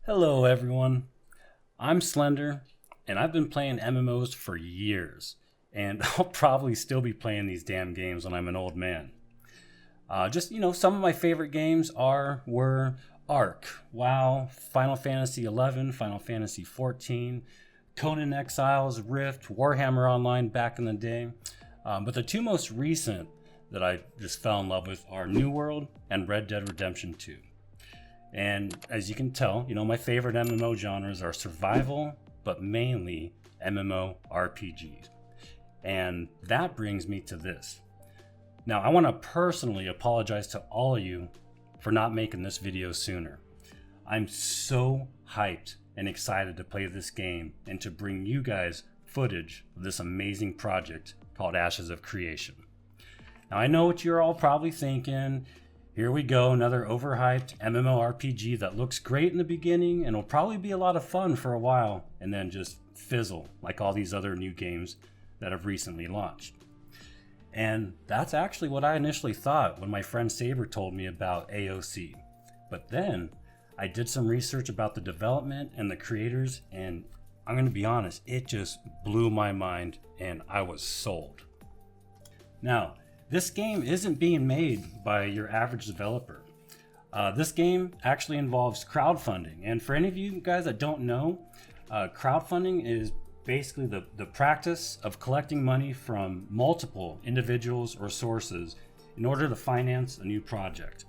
Hello everyone, I'm Slender, and I've been playing MMOs for years, and I'll probably still be playing these damn games when I'm an old man. Some of my favorite games were Ark, WoW, Final Fantasy 11, Final Fantasy 14, Conan Exiles, Rift, Warhammer Online back in the day. But the two most recent that I just fell in love with are New World and Red Dead Redemption 2. And as you can tell, my favorite MMO genres are survival, but mainly MMORPGs. And that brings me to this. Now, I want to personally apologize to all of you for not making this video sooner. I'm so hyped and excited to play this game and to bring you guys footage of this amazing project called Ashes of Creation. Now, I know what you're all probably thinking. Here we go, another overhyped MMORPG that looks great in the beginning and will probably be a lot of fun for a while and then just fizzle like all these other new games that have recently launched. And that's actually what I initially thought when my friend Saber told me about AOC. But then I did some research about the development and the creators, and I'm going to be honest, it just blew my mind and I was sold. Now, this game isn't being made by your average developer. This game actually involves crowdfunding. And for any of you guys that don't know, crowdfunding is basically the practice of collecting money from multiple individuals or sources in order to finance a new project.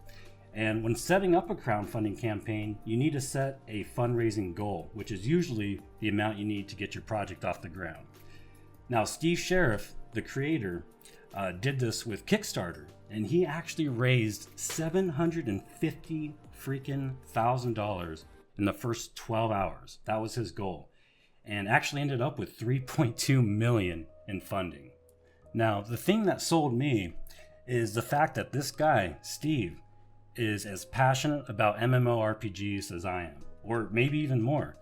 And when setting up a crowdfunding campaign, you need to set a fundraising goal, which is usually the amount you need to get your project off the ground. Now, Steve Sheriff, the creator, did this with Kickstarter, and he actually raised $750 freaking $1,000 in the first 12 hours. That was his goal, and actually ended up with 3.2 million in funding. Now, the thing that sold me is the fact that this guy, Steve, is as passionate about MMORPGs as I am, or maybe even more.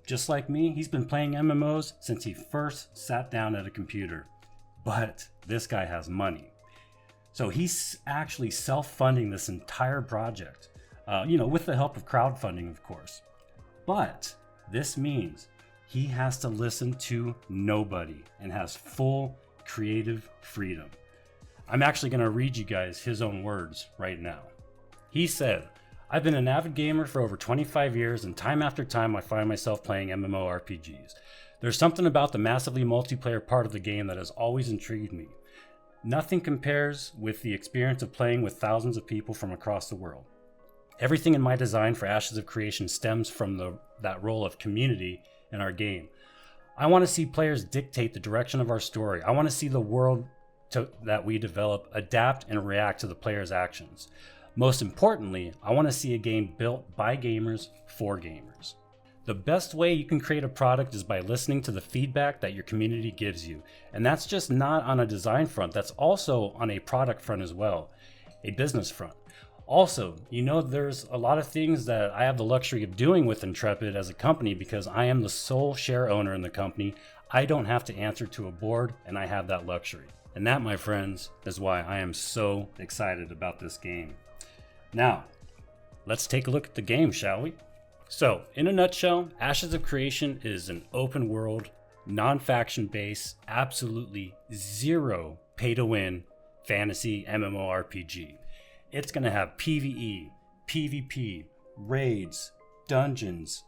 Just like me, he's been playing MMOs since he first sat down at a computer. But this guy has money. So he's actually self-funding this entire project, with the help of crowdfunding, of course. But this means he has to listen to nobody and has full creative freedom. I'm actually going to read you guys his own words right now. He said, "I've been an avid gamer for over 25 years, and time after time I find myself playing MMORPGs. There's something about the massively multiplayer part of the game that has always intrigued me. Nothing compares with the experience of playing with thousands of people from across the world. Everything in my design for Ashes of Creation stems from that role of community in our game. I want to see players dictate the direction of our story. I want to see the world that we develop adapt and react to the players' actions. Most importantly, I want to see a game built by gamers for gamers. The best way you can create a product is by listening to the feedback that your community gives you. And that's just not on a design front, that's also on a product front as well, a business front. Also, there's a lot of things that I have the luxury of doing with Intrepid as a company because I am the sole share owner in the company. I don't have to answer to a board, and I have that luxury. And that, my friends, is why I am so excited about this game. Now, let's take a look at the game, shall we? So, in a nutshell, Ashes of Creation is an open world, non-faction based, absolutely zero pay-to-win fantasy MMORPG. It's going to have PvE, PvP, raids, dungeons,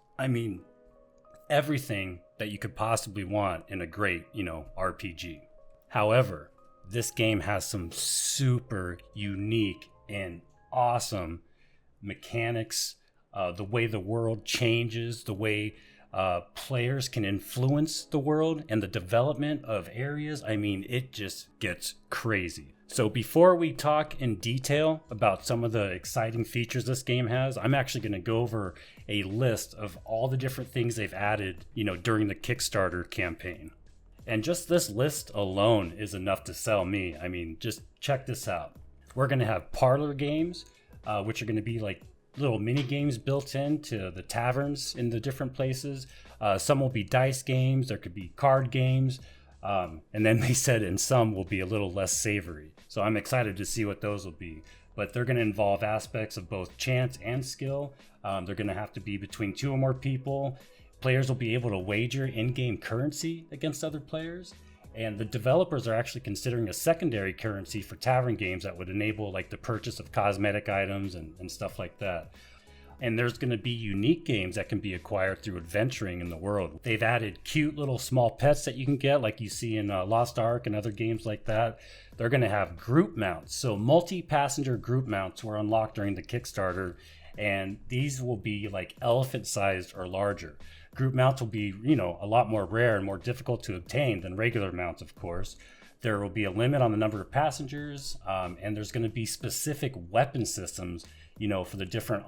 everything that you could possibly want in a great, RPG. However, this game has some super unique and awesome mechanics, the way the world changes, the way players can influence the world, and the development of areas. It just gets crazy. So before we talk in detail about some of the exciting features this game has, I'm actually going to go over a list of all the different things they've added, during the Kickstarter campaign. And just this list alone is enough to sell me. Just check this out. We're going to have parlor games, which are going to be like little mini games built into the taverns in the different places. Some will be dice games, there could be card games, and then they said and some will be a little less savory. So I'm excited to see what those will be. but they're going to involve aspects of both chance and skill. They're going to have to be between 2 or more people. Players will be able to wager in-game currency against other players. And the developers are actually considering a secondary currency for tavern games that would enable like the purchase of cosmetic items and stuff like that. And there's going to be unique games that can be acquired through adventuring in the world. They've added cute little small pets that you can get, like you see in Lost Ark and other games like that. They're going to have group mounts. So multi-passenger group mounts were unlocked during the Kickstarter, and these will be like elephant-sized or larger. Group mounts will be, a lot more rare and more difficult to obtain than regular mounts, of course. There will be a limit on the number of passengers, and there's going to be specific weapon systems, for the different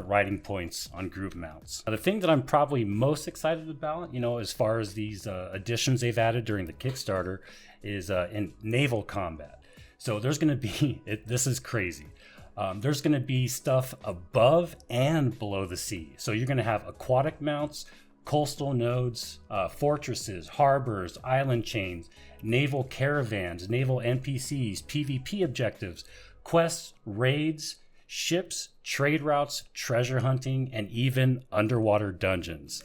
riding points on group mounts. The thing that I'm probably most excited about, as far as these additions they've added during the Kickstarter, is in naval combat. So there's going to be, this is crazy. There's going to be stuff above and below the sea. So you're going to have aquatic mounts, coastal nodes, fortresses, harbors, island chains, naval caravans, naval NPCs, PvP objectives, quests, raids, ships, trade routes, treasure hunting, and even underwater dungeons.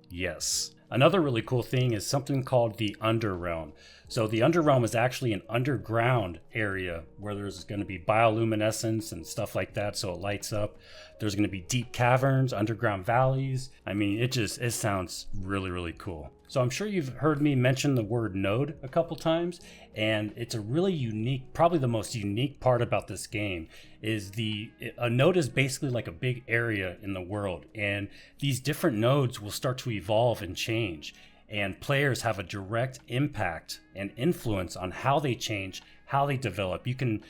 Yes. Another really cool thing is something called the Underrealm. So the Underrealm is actually an underground area where there's going to be bioluminescence and stuff like that, so it lights up. There's going to be deep caverns, underground valleys. I mean, it sounds really, really cool. So I'm sure you've heard me mention the word node a couple times, and it's a really unique, probably the most unique part about this game is a node is basically like a big area in the world, and these different nodes will start to evolve and change, and players have a direct impact and influence on how they change, how they develop. You can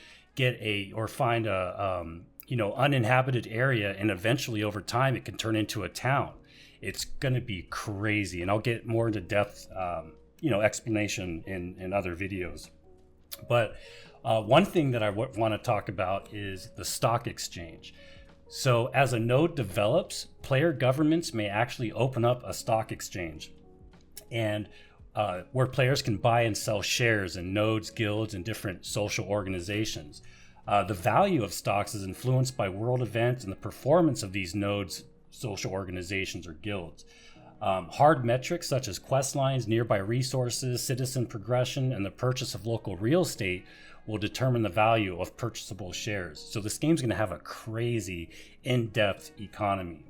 find a uninhabited area, and eventually over time it can turn into a town. It's going to be crazy, and I'll get more into depth explanation in other videos. But one thing that I want to talk about is the stock exchange. So as a node develops, player governments may actually open up a stock exchange, and where players can buy and sell shares in nodes, guilds, and different social organizations. The value of stocks is influenced by world events and the performance of these nodes, social organizations, or guilds. Hard metrics such as quest lines, nearby resources, citizen progression, and the purchase of local real estate will determine the value of purchasable shares. So this game's going to have a crazy in-depth economy.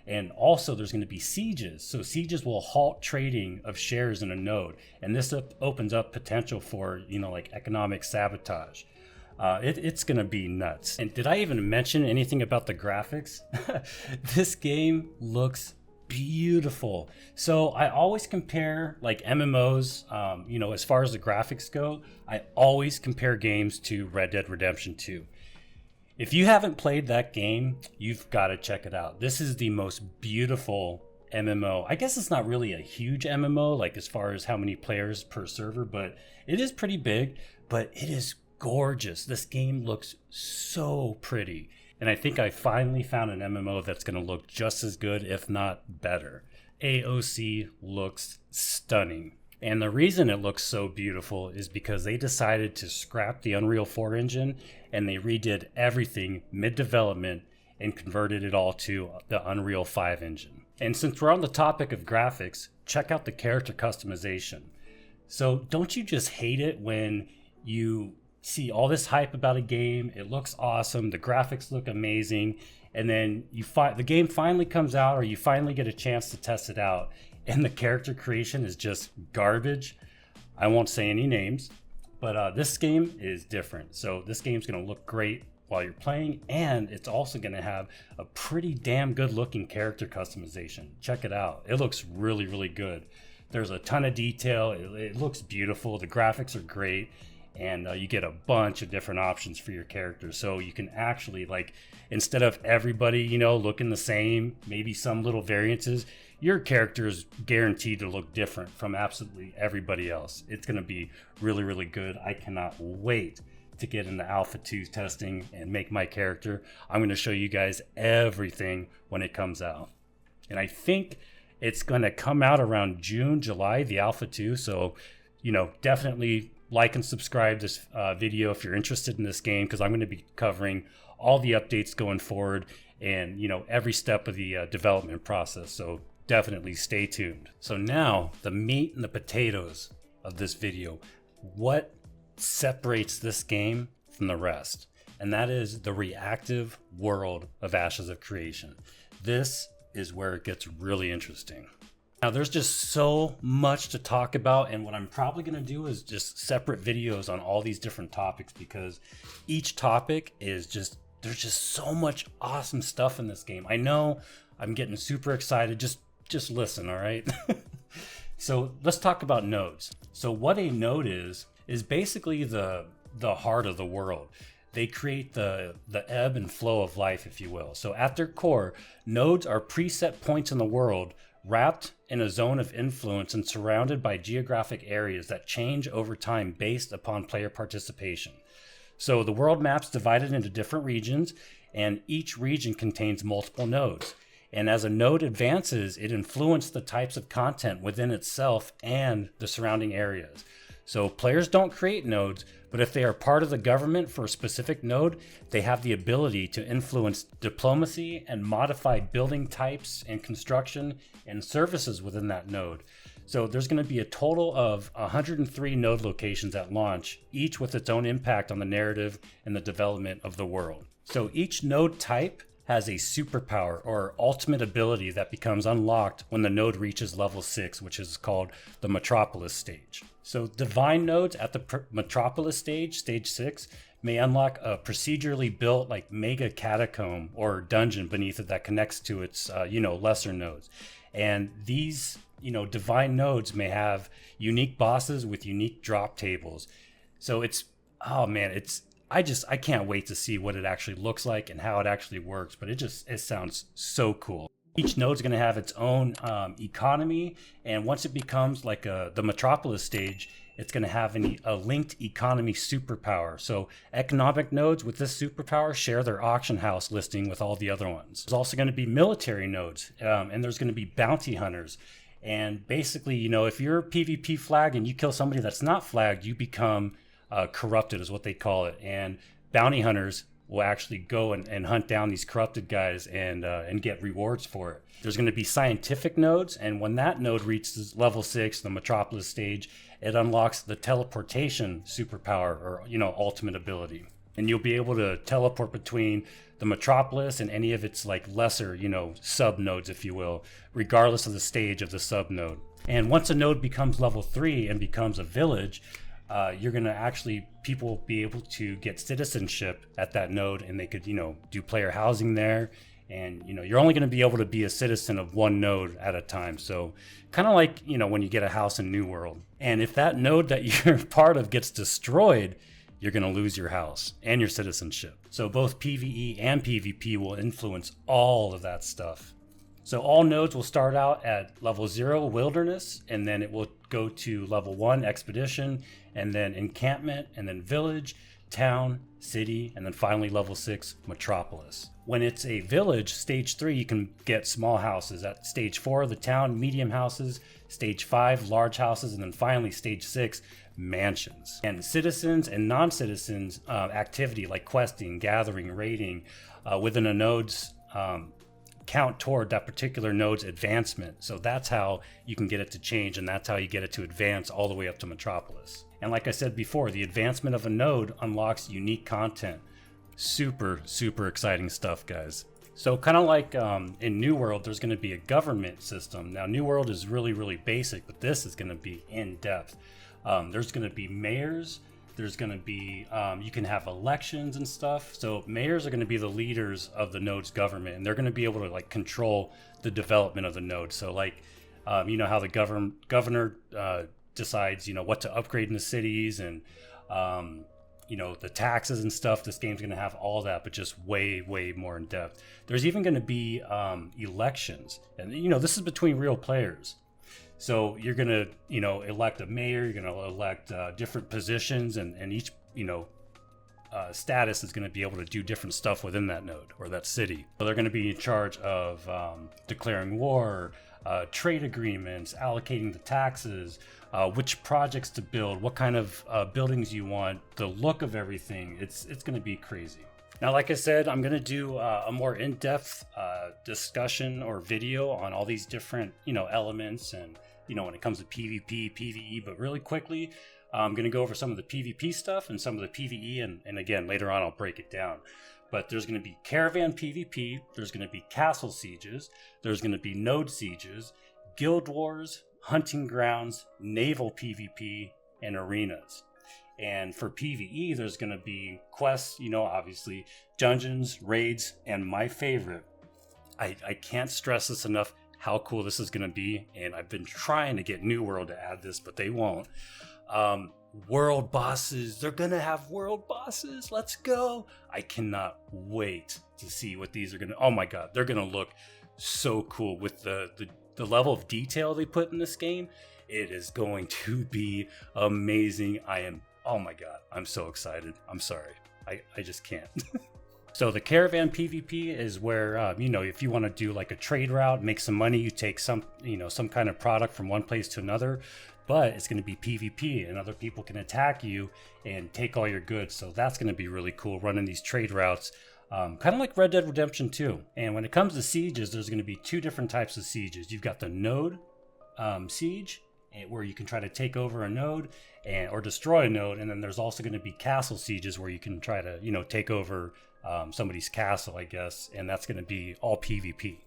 And also there's going to be sieges. So sieges will halt trading of shares in a node. And this opens up potential for, like economic sabotage. It's going to be nuts. And did I even mention anything about the graphics? This game looks beautiful. So I always compare like MMOs, as far as the graphics go, I always compare games to Red Dead Redemption 2. If you haven't played that game, you've got to check it out. This is the most beautiful MMO. I guess it's not really a huge MMO, like as far as how many players per server, but it is pretty big, but it is gorgeous. This game looks so pretty. And I think I finally found an MMO that's going to look just as good, if not better. AOC looks stunning. And the reason it looks so beautiful is because they decided to scrap the Unreal 4 engine and they redid everything mid-development and converted it all to the Unreal 5 engine. And since we're on the topic of graphics, check out the character customization. So don't you just hate it when you see all this hype about a game, it looks awesome, the graphics look amazing, and then the game finally comes out, or you finally get a chance to test it out, and the character creation is just garbage? I won't say any names, but this game is different. So this game's going to look great while you're playing, and it's also going to have a pretty damn good looking character customization. Check it out. It looks really, really good. There's a ton of detail. It looks beautiful. The graphics are great. And you get a bunch of different options for your character. So you can actually, like, instead of everybody, looking the same, maybe some little variances, your character is guaranteed to look different from absolutely everybody else. It's going to be really, really good. I cannot wait to get into Alpha 2 testing and make my character. I'm going to show you guys everything when it comes out. And I think it's going to come out around June, July, the Alpha 2. So, definitely like and subscribe this video if you're interested in this game, because I'm going to be covering all the updates going forward and, you know, every step of the development process. So definitely stay tuned. So now the meat and the potatoes of this video. What separates this game from the rest? And that is the reactive world of Ashes of Creation. This is where it gets really interesting. Now, there's just so much to talk about, and what I'm probably going to do is just separate videos on all these different topics, because each topic is just, there's just so much awesome stuff in this game. I know I'm getting super excited. Just listen, all right? So let's talk about nodes. So what a node is basically the heart of the world. They create the ebb and flow of life, if you will. So at their core, nodes are preset points in the world, wrapped in a zone of influence and surrounded by geographic areas that change over time based upon player participation. So the world map's divided into different regions, and each region contains multiple nodes. And as a node advances, it influences the types of content within itself and the surrounding areas. So players don't create nodes, but if they are part of the government for a specific node, they have the ability to influence diplomacy and modify building types and construction and services within that node. So there's going to be a total of 103 node locations at launch, each with its own impact on the narrative and the development of the world. So each node type has a superpower or ultimate ability that becomes unlocked when the node reaches level 6, which is called the Metropolis stage. So divine nodes at the Metropolis stage, stage 6, may unlock a procedurally built like mega catacomb or dungeon beneath it that connects to its lesser nodes. And these divine nodes may have unique bosses with unique drop tables. So I can't wait to see what it actually looks like and how it actually works, but it sounds so cool. Each node is going to have its own economy, and once it becomes like the Metropolis stage, it's going to have a linked economy superpower. So economic nodes with this superpower share their auction house listing with all the other ones. There's also going to be military nodes, and there's going to be bounty hunters. And basically, if you're a PvP flag and you kill somebody that's not flagged, you become corrupted is what they call it. And bounty hunters will actually go and hunt down these corrupted guys and get rewards for it. There's going to be scientific nodes, and when that node reaches level 6, the Metropolis stage, it unlocks the teleportation superpower or ultimate ability. And you'll be able to teleport between the Metropolis and any of its like lesser sub nodes, if you will, regardless of the stage of the sub node. And once a node becomes level 3 and becomes a village, you're going to people be able to get citizenship at that node, and they could, do player housing there. And, you're only going to be able to be a citizen of one node at a time. So kind of like, when you get a house in New World. And if that node that you're part of gets destroyed, you're going to lose your house and your citizenship. So both PvE and PvP will influence all of that stuff. So all nodes will start out at level 0, Wilderness, and then it will go to level 1, Expedition, and then Encampment, and then Village, Town, City, and then finally level 6, Metropolis. When it's a village, stage 3, you can get small houses. At stage 4, the town, medium houses, stage 5, large houses, and then finally stage 6, mansions. And citizens and non-citizens activity like questing, gathering, raiding within a node's count toward that particular node's advancement. So that's how you can get it to change, and that's how you get it to advance all the way up to Metropolis. And like I said before, the advancement of a node unlocks unique content. Super, super exciting stuff, guys. So kind of like in New World, there's going to be a government system. Now, New World is really, really basic, but this is going to be in depth. There's going to be mayors. There's going to be, you can have elections and stuff. So mayors are going to be the leaders of the node's government, and they're going to be able to like control the development of the node. So like, how the governor decides, what to upgrade in the cities and, the taxes and stuff. This game's going to have all that, but just way, way more in depth. There's even going to be elections, and this is between real players. So you're going to, elect a mayor, you're going to elect different positions, and each, status is going to be able to do different stuff within that node or that city. So they're going to be in charge of declaring war, trade agreements, allocating the taxes, which projects to build, what kind of buildings you want, the look of everything. It's going to be crazy. Now, like I said, I'm going to do a more in-depth discussion or video on all these different, elements and, when it comes to PvP, PvE, but really quickly, I'm going to go over some of the PvP stuff and some of the PvE, and again, later on, I'll break it down. But there's going to be caravan PvP, there's going to be castle sieges, there's going to be node sieges, guild wars, hunting grounds, naval PvP, and arenas. And for PvE, there's going to be quests, obviously, dungeons, raids, and my favorite, I can't stress this enough, how cool this is going to be. And I've been trying to get New World to add this, but they won't. World bosses, they're going to have world bosses. Let's go. I cannot wait to see what these are going to, oh my God, they're going to look so cool with the level of detail they put in this game. It is going to be amazing. Oh my God, I'm so excited. I'm sorry. I just can't. So the caravan PvP is where, if you want to do like a trade route, make some money, you take some kind of product from one place to another, but it's going to be PvP and other people can attack you and take all your goods. So that's going to be really cool, running these trade routes, kind of like Red Dead Redemption 2. And when it comes to sieges, there's going to be two different types of sieges. You've got the node siege, where you can try to take over a node or destroy a node, and then there's also going to be castle sieges where you can try to take over somebody's castle, I guess, and that's going to be all PvP.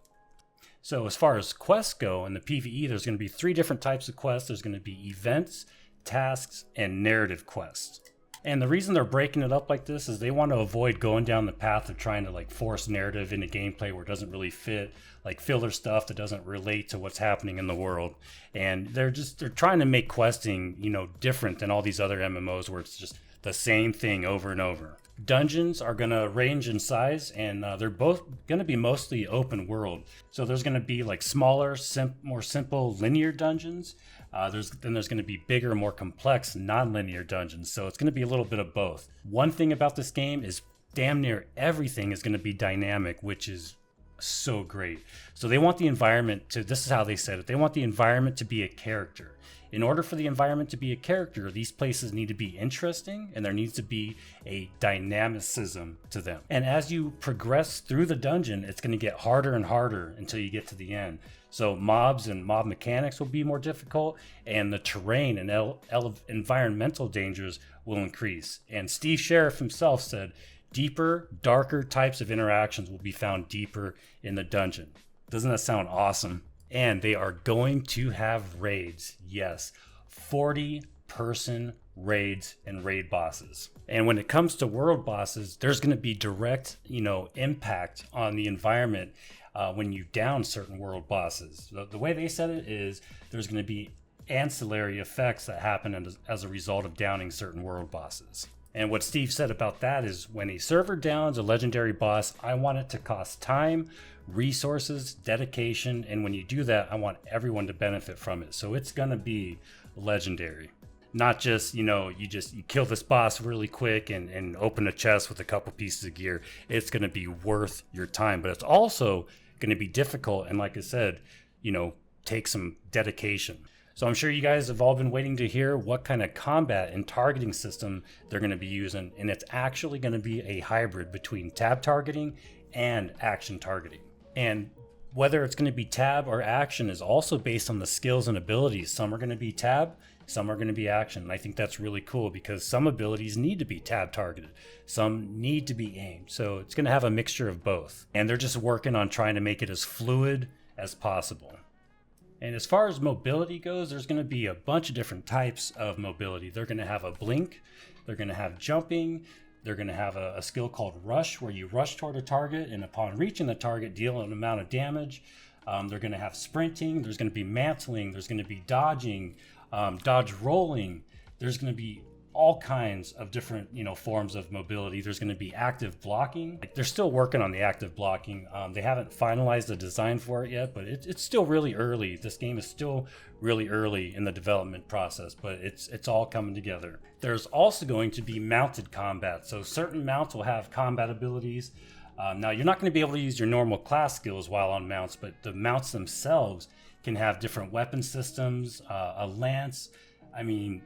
So as far as quests go in the PvE, there's going to be three different types of quests. There's going to be events, tasks, and narrative quests. And the reason they're breaking it up like this is they want to avoid going down the path of trying to like force narrative into gameplay where it doesn't really fit, like filler stuff that doesn't relate to what's happening in the world. And they're trying to make questing, different than all these other MMOs where it's just the same thing over and over. Dungeons are going to range in size, and they're both going to be mostly open world. So there's going to be like smaller, more simple linear dungeons. There's going to be bigger, more complex, non-linear dungeons. So it's going to be a little bit of both. One thing about this game is damn near everything is going to be dynamic, which is so great. So they want the environment this is how they said it, they want the environment to be a character. In order for the environment to be a character, these places need to be interesting and there needs to be a dynamicism to them. And as you progress through the dungeon, it's going to get harder and harder until you get to the end. So mobs and mob mechanics will be more difficult, and the terrain and environmental dangers will increase. And Steve Sheriff himself said, deeper, darker types of interactions will be found deeper in the dungeon. Doesn't that sound awesome? And they are going to have raids. Yes, 40-person raids and raid bosses. And when it comes to world bosses, there's going to be direct, impact on the environment when you down certain world bosses. The way they said it is there's going to be ancillary effects that happen as a result of downing certain world bosses. And what Steve said about that is when a server downs a legendary boss, I want it to cost time, resources, dedication, and when you do that, I want everyone to benefit from it. So it's going to be legendary. Not just, you kill this boss really quick and open a chest with a couple pieces of gear. It's going to be worth your time, but it's also going to be difficult. And like I said, take some dedication. So I'm sure you guys have all been waiting to hear what kind of combat and targeting system they're going to be using. And it's actually going to be a hybrid between tab targeting and action targeting. And whether it's going to be tab or action is also based on the skills and abilities. Some are going to be tab, some are going to be action. And I think that's really cool because some abilities need to be tab targeted. Some need to be aimed. So it's going to have a mixture of both. And they're just working on trying to make it as fluid as possible. And as far as mobility goes, there's going to be a bunch of different types of mobility. They're going to have a blink, they're going to have jumping, they're going to have a skill called rush, where you rush toward a target and upon reaching the target, deal an amount of damage. They're going to have sprinting, there's going to be mantling, there's going to be dodging, dodge rolling. There's going to be all kinds of different, forms of mobility. There's going to be active blocking. They're still working on the active blocking. They haven't finalized the design for it yet, but it's still really early. This game is still really early in the development process, but it's all coming together. There's also going to be mounted combat. So certain mounts will have combat abilities. Now, you're not going to be able to use your normal class skills while on mounts, but the mounts themselves can have different weapon systems, a lance. I mean,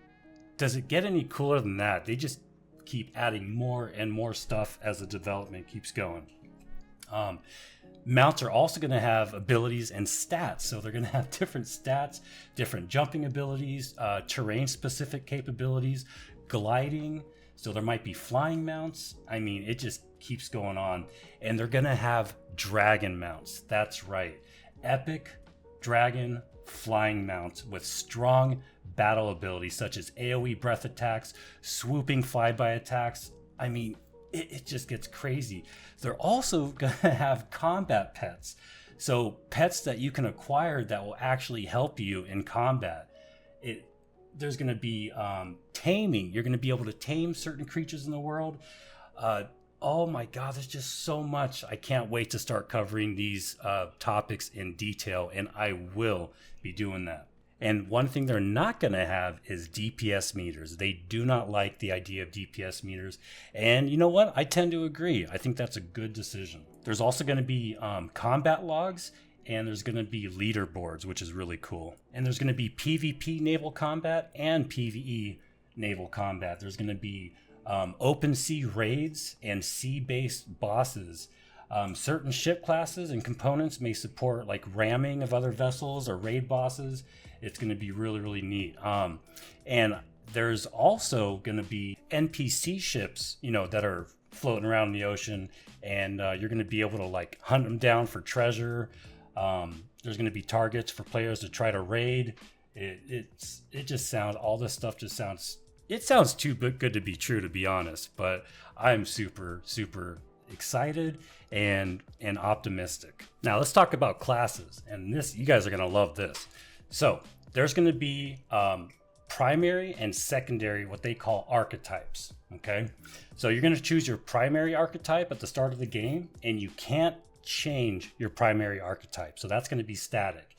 does it get any cooler than that? They just keep adding more and more stuff as the development keeps going. Mounts are also going to have abilities and stats. So they're going to have different stats, different jumping abilities, terrain-specific capabilities, gliding. So there might be flying mounts. I mean, it just keeps going on. And they're going to have dragon mounts. That's right. Epic dragon flying mounts with strong battle abilities such as AoE breath attacks, swooping flyby attacks. I mean, it just gets crazy. They're also going to have combat pets. So pets that you can acquire that will actually help you in combat. There's going to be taming. You're going to be able to tame certain creatures in the world. Oh my God, there's just so much. I can't wait to start covering these topics in detail, and I will be doing that. And one thing they're not going to have is DPS meters. They do not like the idea of DPS meters. And you know what? I tend to agree. I think that's a good decision. There's also going to be combat logs, and there's going to be leaderboards, which is really cool. And there's going to be PvP naval combat and PvE naval combat. There's going to be open sea raids and sea-based bosses. Certain ship classes and components may support like ramming of other vessels or raid bosses. It's going to be really, really neat. And there's also going to be NPC ships, that are floating around in the ocean, and you're going to be able to like hunt them down for treasure. There's going to be targets for players to try to raid. All this stuff just sounds. It sounds too good to be true, to be honest. But I'm super, super excited and optimistic. Now let's talk about classes, and you guys are going to love this. So there's going to be primary and secondary, what they call archetypes. Okay, so you're going to choose your primary archetype at the start of the game, and you can't change your primary archetype. So that's going to be static.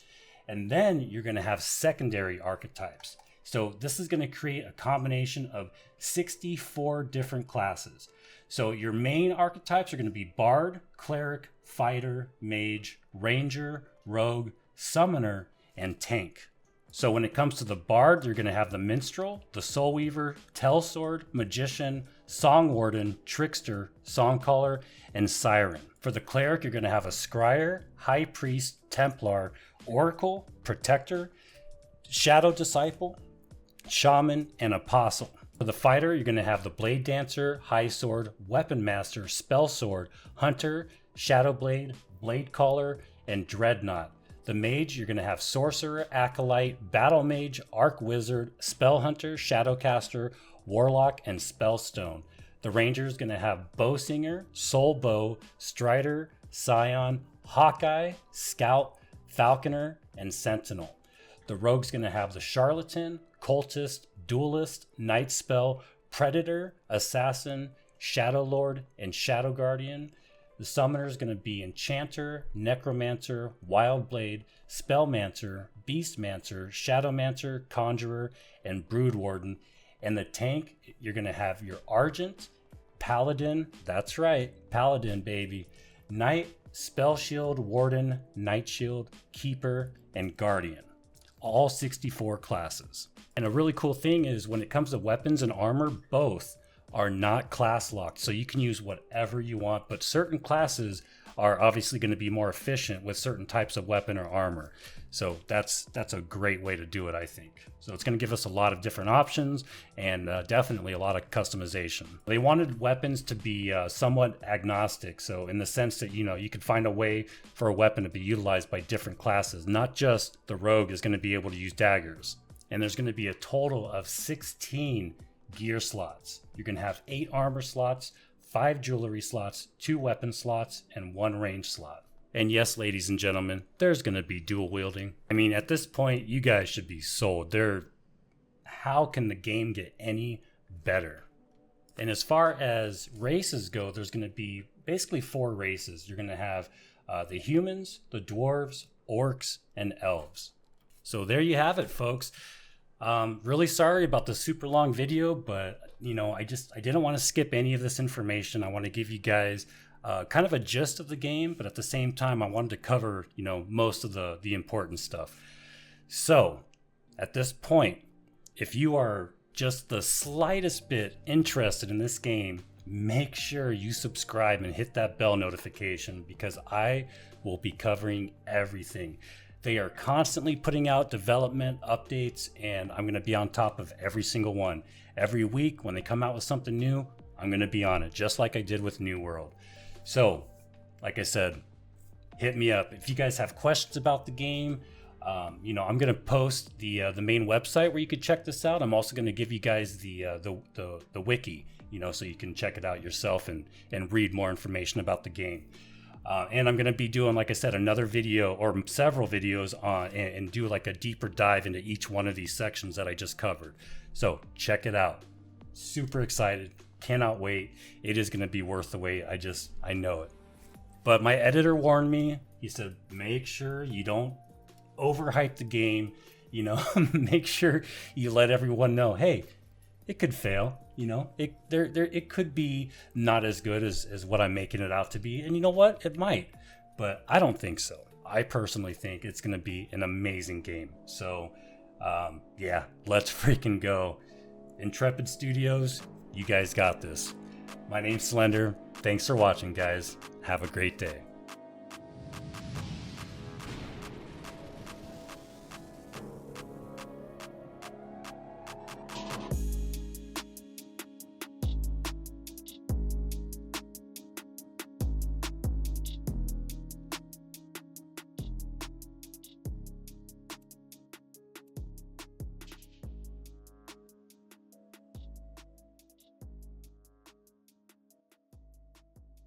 And then you're going to have secondary archetypes. So this is going to create a combination of 64 different classes. So your main archetypes are going to be Bard, Cleric, Fighter, Mage, Ranger, Rogue, Summoner, and Tank. So when it comes to the Bard, you're going to have the Minstrel, the Soul Weaver, Tellsword, Magician, Song Warden, Trickster, Songcaller, and Siren. For the Cleric, you're going to have a Scryer, High Priest, Templar, Oracle, Protector, Shadow Disciple, Shaman, and Apostle. For the Fighter, you're going to have the Blade Dancer, High Sword, Weapon Master, Spell Sword, Hunter, Shadow Blade, Blade Caller, and Dreadnought. The Mage, you're going to have Sorcerer, Acolyte, Battle Mage, Arc Wizard, Spell Hunter, Shadowcaster, Warlock, and Spellstone. The Ranger is going to have Bowsinger, Soul Bow, Strider, Scion, Hawkeye, Scout, Falconer, and Sentinel. The Rogue's going to have the Charlatan, Cultist, Duelist, Night Spell, Predator, Assassin, Shadow Lord, and Shadow Guardian. The Summoner is going to be Enchanter, Necromancer, Wildblade, Spellmancer, Beastmancer, Shadowmancer, Conjurer, and Broodwarden. And the Tank, you're going to have your Argent, Paladin, that's right, Paladin baby, Knight, Spell Shield, Warden, Night Shield, Keeper, and Guardian. All 64 classes. And a really cool thing is when it comes to weapons and armor, both are not class locked. So you can use whatever you want, but certain classes are obviously going to be more efficient with certain types of weapon or armor. So that's a great way to do it, I think. So it's going to give us a lot of different options and definitely a lot of customization. They wanted weapons to be somewhat agnostic. So in the sense that, you could find a way for a weapon to be utilized by different classes, not just the rogue is going to be able to use daggers. And there's going to be a total of 16 gear slots. You're going to have 8 armor slots, 5 jewelry slots, 2 weapon slots, and 1 range slot. And yes, ladies and gentlemen, there's going to be dual wielding. I mean, at this point, you guys should be sold. How can the game get any better. And as far as races go, there's going to be basically 4 races. You're going to have the humans, the dwarves, orcs, and elves. So there you have it, folks. Really sorry about the super long video, but I didn't want to skip any of this information. I want to give you guys kind of a gist of the game, but at the same time, I wanted to cover, most of the important stuff. So at this point, if you are just the slightest bit interested in this game, make sure you subscribe and hit that bell notification, because I will be covering everything. They are constantly putting out development updates, and I'm going to be on top of every single one. Every week when they come out with something new, I'm going to be on it, just like I did with New World. So, like I said, hit me up. If you guys have questions about the game, I'm going to post the main website where you could check this out. I'm also going to give you guys the wiki, so you can check it out yourself and read more information about the game. And I'm going to be doing, like I said, another video or several videos on and do like a deeper dive into each one of these sections that I just covered. So check it out. Super excited. Cannot wait. It is going to be worth the wait. I know it. But my editor warned me. He said, make sure you don't overhype the game. Make sure you let everyone know, hey, it could fail. It could be not as good as what I'm making it out to be. And you know what? It might. But I don't think so. I personally think it's going to be an amazing game. So, let's freaking go. Intrepid Studios, you guys got this. My name's Slender. Thanks for watching, guys. Have a great day.